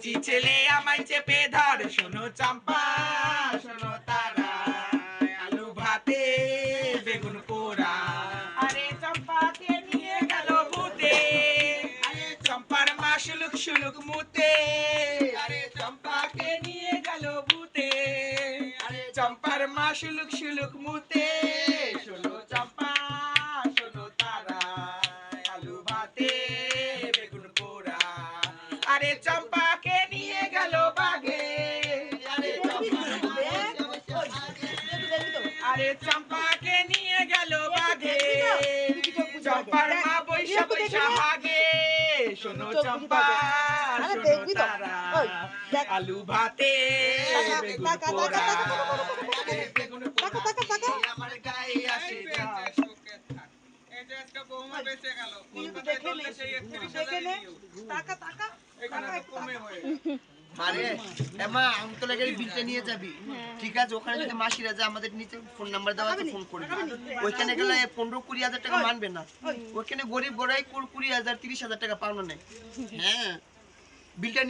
কচি ছেলে আমায় চেপে ধর শোনো চম্পা শোনো তারা আলু ভাতে বেগুন পোড়া আরে চম্পাকে নিয়ে গেল ভূতে আরে চম্পার মা শুলুক শুলুক মুতে আরে চম্পাকে নিয়ে গেল ভূতে আরে চম্পার মা শুলুক শুলুক মুতে শোনো চম্পা শোনো তারা আলু ভাতে বেগুন পোড়া আরে চম্পাকে নিয়ে গেল বাঘে আরে চম্পাকে নিয়ে গেল বাঘে চম্পার মা বৈশা বৈশা হাগে শোনো চম্পা শোনো তারা আলু ভাতে বেগুন পোড়া বেগুন পোড়া আমার গায়ে আসে আরে এমা আমি তো লাগে বিলটা নিয়ে যাবি ঠিক আছে ওখানে যদি মাসিরা যায় আমাদের নিচে ফোন নাম্বার দেওয়া আছে ফোন করবি ওইখানে গেলে 15-20 হাজার টাকা মানবে না ওইখানে গরিব গড়াই 20,000 30,000 টাকা পাওনা নেই হ্যাঁ বিলটা